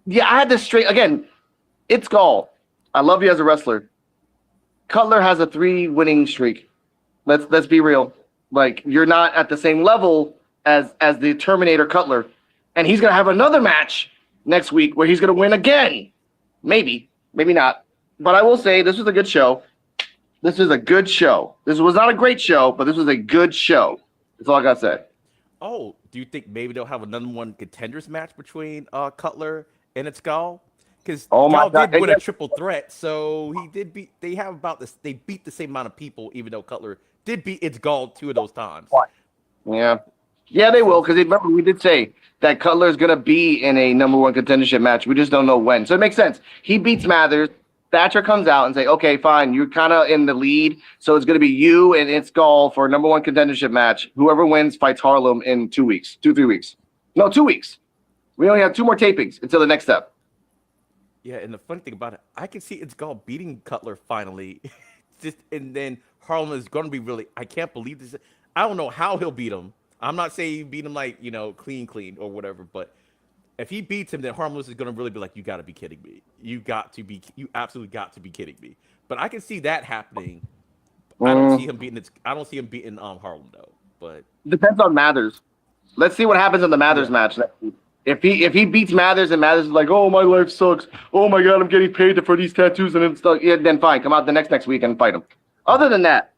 Yeah, I had this straight again. It's Gall. I love you as a wrestler. Cutler has a 3 winning streak. Let's be real. Like, you're not at the same level as the Terminator Cutler, and he's gonna have another match next week where he's gonna win again. Maybe not. But I will say this was a good show. This was a good show. This was not a great show, but this was a good show. That's all I gotta say. Oh, do you think maybe they'll have another one contenders match between Cutler and its Gall? Because Oh my Gall God. did win a And triple threat, so he did beat. They have about this. They beat the same amount of people, even though Cutler did beat its Gall 2 of those times. Yeah. Yeah, they will, because remember we did say that Cutler is gonna be in a number 1 contendership match. We just don't know when. So it makes sense. He beats Mathers. Thatcher comes out and say, okay, fine, you're kind of in the lead, so it's going to be you and It's Gall for a number 1 contendership match. Whoever wins fights Harlem in 2 weeks, 3 weeks. No, 2 weeks. We only have 2 more tapings until the next step. Yeah, and the funny thing about it, I can see It's Gall beating Cutler finally, and then Harlem is going to be really. I can't believe this. I don't know how he'll beat him. I'm not saying he beat him like clean or whatever, but if he beats him, then Harmless is going to really be like, you got to be kidding me. You absolutely got to be kidding me. But I can see that happening. I don't see him beating Harlem though. But depends on Mathers. Let's see what happens in the Mathers match. If he beats Mathers and Mathers is like, oh, my life sucks. Oh my God, I'm getting paid for these tattoos and stuff. Yeah, then fine, come out the next week and fight him. Other than that,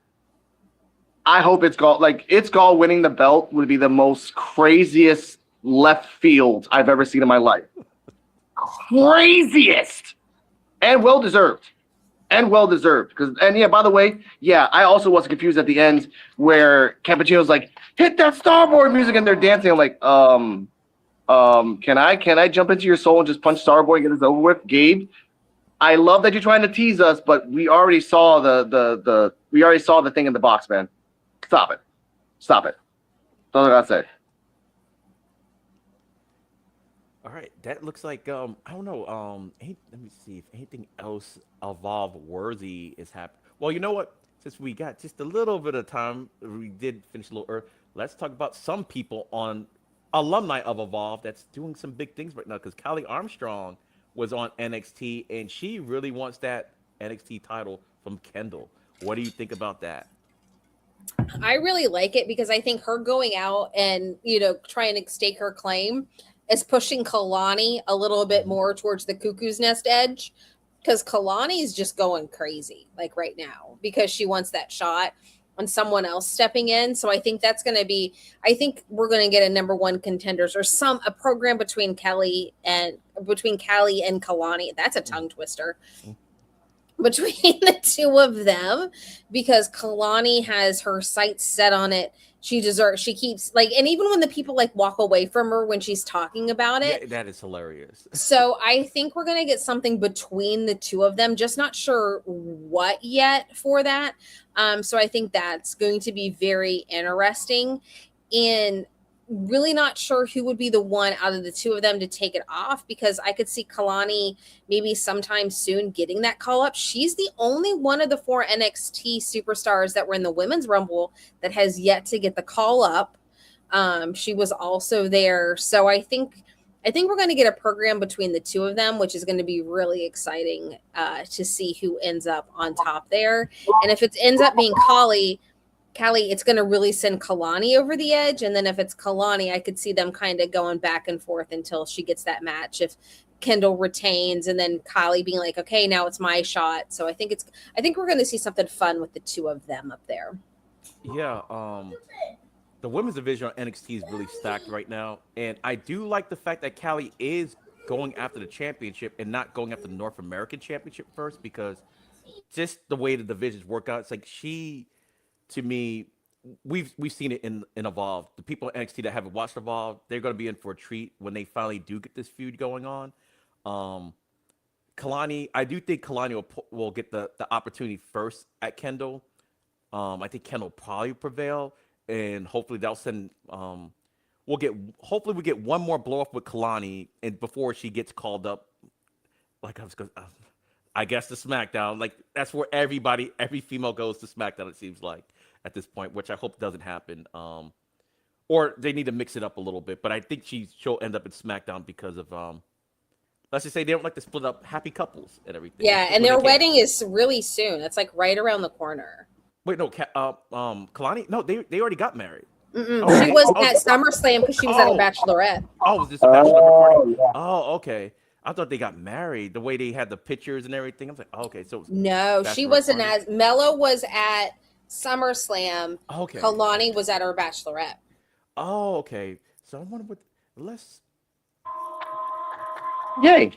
I hope It's Gall. Like, It's Gall winning the belt would be the most craziest left field I've ever seen in my life. Craziest and well deserved. And yeah, by the way, yeah, I also was confused at the end where Cappuccino's like, hit that Starboard music, and they're dancing. I'm like, can I jump into your soul and just punch Starboard and get this over with, Gabe? I love that you're trying to tease us, but we already saw the thing in the box, man. Stop it. That's all I gotta say. all right, that looks like I don't know. Let me see if anything else Evolve worthy is happening. Well, you know what? Since we got just a little bit of time, we did finish a little early. Let's talk about some people on alumni of Evolve that's doing some big things right now. Because Callie Armstrong was on NXT, and she really wants that NXT title from Kendall. What do you think about that? I really like it because I think her going out and, trying to stake her claim is pushing Kalani a little bit more towards the cuckoo's nest edge, because Kalani is just going crazy like right now because she wants that shot on someone else stepping in. So I think that's going to be, I think we're going to get a number 1 contenders or a program between Callie and Kalani. That's a tongue twister. Between the 2 of them, because Kalani has her sights set on it. She keeps and even when the people walk away from her when she's talking about it. Yeah, that is hilarious. So I think we're going to get something between the 2 of them, just not sure what yet for that. So I think that's going to be very interesting, and really not sure who would be the one out of the 2 of them to take it off, because I could see Kalani maybe sometime soon getting that call up. She's the only one of the 4 NXT superstars that were in the Women's Rumble that has yet to get the call up. She was also there. So I think we're going to get a program between the 2 of them, which is going to be really exciting to see who ends up on top there. And if it ends up being Callie, it's going to really send Kalani over the edge. And then if it's Kalani, I could see them kind of going back and forth until she gets that match. If Kendall retains, and then Kylie being like, okay, now it's my shot. So I think we're going to see something fun with the 2 of them up there. Yeah. The women's division on NXT is really stacked right now. And I do like the fact that Callie is going after the championship and not going after the North American championship first, because just the way the divisions work out, it's like to me, we've seen it in Evolve. The people in NXT that haven't watched Evolve, they're going to be in for a treat when they finally do get this feud going on. Kalani, I do think Kalani will get the opportunity first at Kendall. I think Kendall will probably prevail, and hopefully that'll send. Hopefully we get one more blow up with Kalani, and before she gets called up. I guess to SmackDown. Like that's where every female goes to SmackDown. It seems like at this point, which I hope doesn't happen. Or they need to mix it up a little bit. But I think she'll end up in SmackDown because of let's just say they don't like to split up happy couples and everything. Yeah, and their wedding is really soon. It's like right around the corner. Wait, no, Kalani? No, they already got married. Oh, she was at SummerSlam because she was at her bachelorette. Oh, was this a bachelorette party? Yeah. Oh, okay. I thought they got married. The way they had the pictures and everything. I was like, oh, okay, so No, she wasn't as Mello was at SummerSlam. Okay. Kalani was at her bachelorette. Oh, okay. So I wonder what let's. Yay.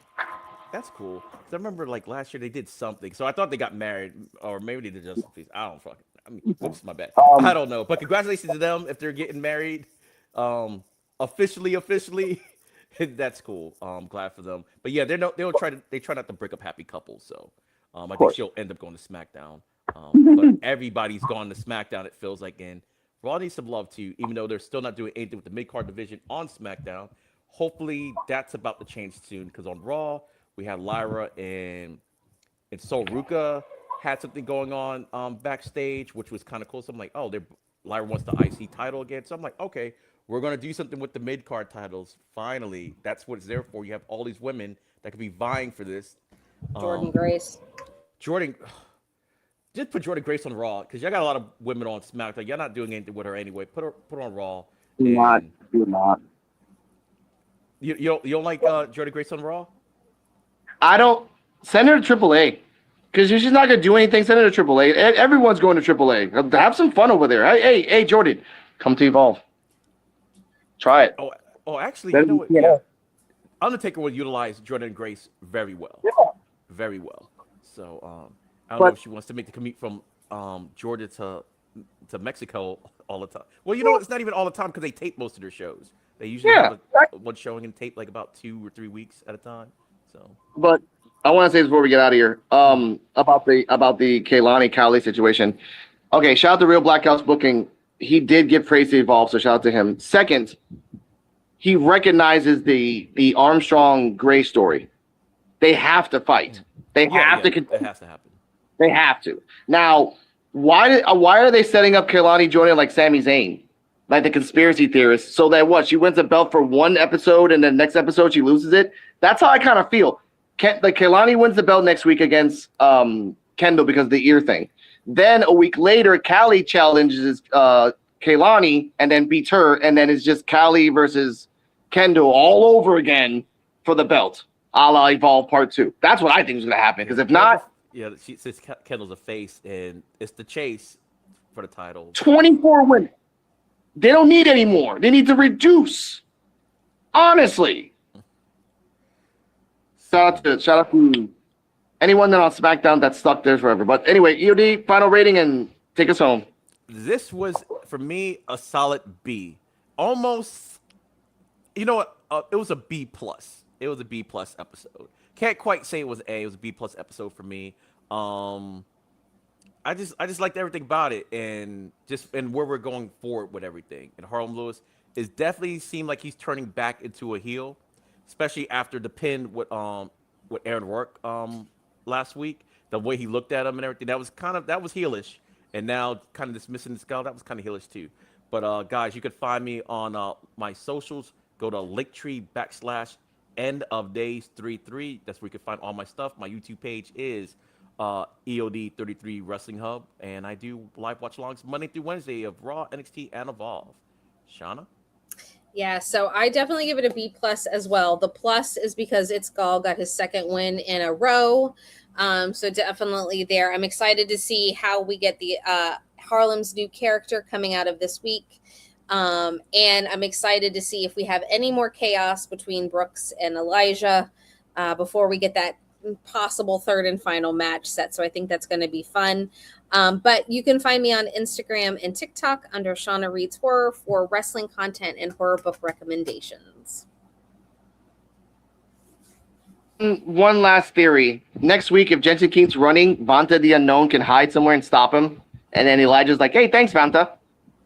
That's cool. 'Cause I remember like last year they did something. So I thought they got married, or maybe they did just a piece. I don't fucking. I mean, whoops, my bad. I don't know. But congratulations to them if they're getting married. Officially. That's cool. Glad for them. But yeah, they try not to break up happy couples. So I think she'll end up going to SmackDown. But everybody's gone to SmackDown. It feels like, and Raw needs some love too, even though they're still not doing anything with the mid-card division on SmackDown. Hopefully that's about to change soon, because on Raw we had Lyra and Sol Ruka had something going on backstage, which was kind of cool. So I'm like, oh, Lyra wants the IC title again. So I'm like, okay, we're gonna do something with the mid-card titles. Finally, that's what it's there for. You have all these women that could be vying for this. Jordan Grace. Just put Jordan Grace on Raw, because y'all got a lot of women on SmackDown. Like, y'all not doing anything with her anyway. Put her on Raw. Do not. You don't like Jordan Grace on Raw? I don't send her to AAA because she's not gonna do anything. Send her to AAA. Everyone's going to AAA. Have some fun over there. Hey, Jordan, come to Evolve. Try it. Oh, actually, you know what? Yeah. Undertaker would utilize Jordan Grace very well. Yeah. Very well. So I don't know if she wants to make the commute from Georgia to Mexico all the time. Well, you know, it's not even all the time because they tape most of their shows. They usually have one showing and tape like about 2 or 3 weeks at a time. So, but I want to say this before we get out of here, about the Kaylani Cowley situation. Okay, shout out to Real Black House Booking. He did give praise to Evolve, so shout out to him. Second, he recognizes the Armstrong Gray story. They have to fight. They have to. It has to happen. They have to. Now, why are they setting up Kaylani joining like Sami Zayn, like the conspiracy theorists, so that what, she wins a belt for one episode and then next episode she loses it? That's how I kind of feel. Like Kaylani wins the belt next week against Kendall because of the ear thing. Then a week later, Callie challenges Kaylani and then beats her, and then it's just Callie versus Kendall all over again for the belt, a la Evolve Part 2. That's what I think is going to happen, because if not... Yeah, she says Kendall's a face, and it's the chase for the title. 24 women. They don't need any more. They need to reduce. Honestly. Shout out to anyone that on SmackDown that's stuck there forever. But anyway, EOD, final rating and take us home. This was, for me, a solid B. Almost, you know what? It was a B+. It was a B+ episode. Can't quite say it was A. It was a B+ episode for me. I just liked everything about it, and where we're going forward with everything. And Harlem Lewis is definitely seemed like he's turning back into a heel, especially after the pin with Aaron Rourke last week. The way he looked at him and everything, that was heelish. And now kind of dismissing the skull, that was kind of heelish too. But guys, you could find me on my socials. Go to linktree.ee/endofdays33. That's where you can find all my stuff. My YouTube page is EOD33 Wrestling Hub, and I do live watch-alongs Monday through Wednesday of Raw, NXT, and Evolve. Shauna? Yeah, so I definitely give it a B+ as well. The plus is because Itzgal got his second win in a row. So definitely there. I'm excited to see how we get the Harlem's new character coming out of this week. And I'm excited to see if we have any more chaos between Brooks and Elijah before we get that possible third and final match set. So I think that's going to be fun. But you can find me on Instagram and TikTok under Shauna Reads Horror for wrestling content and horror book recommendations. One last theory. Next week, if Jensen keeps running, Vanta the Unknown can hide somewhere and stop him. And then Elijah's like, hey, thanks, Vanta.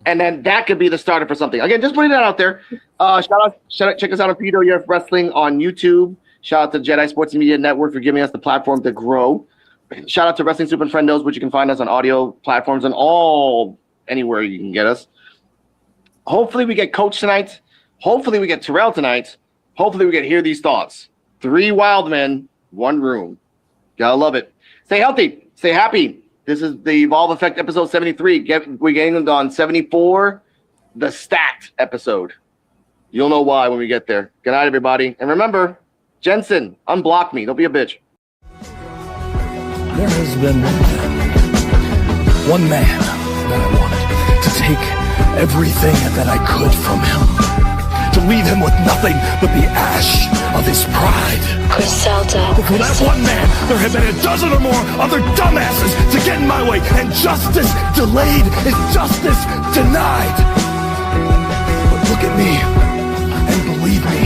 And then that could be the starter for something. Again, just putting that out there. Check us out on PWF Wrestling on YouTube. Shout out to Jedi Sports Media Network for giving us the platform to grow. Shout out to Wrestling Super Friendos, which you can find us on audio platforms and anywhere you can get us. Hopefully we get Coach tonight. Hopefully we get Terrell tonight. Hopefully we get Hear These Thoughts. 3 wild men, 1 room. Gotta love it. Stay healthy. Stay happy. This is the Evolve Effect episode 73. We're getting on 74, the stacked episode. You'll know why when we get there. Good night, everybody. And remember, Jensen, unblock me. Don't be a bitch. There has been one man that I wanted to take everything that I could from him, to leave him with nothing but the ash of his pride. But for that one man, there have been a dozen or more other dumbasses to get in my way, and justice delayed is justice denied. But look at me, and believe me,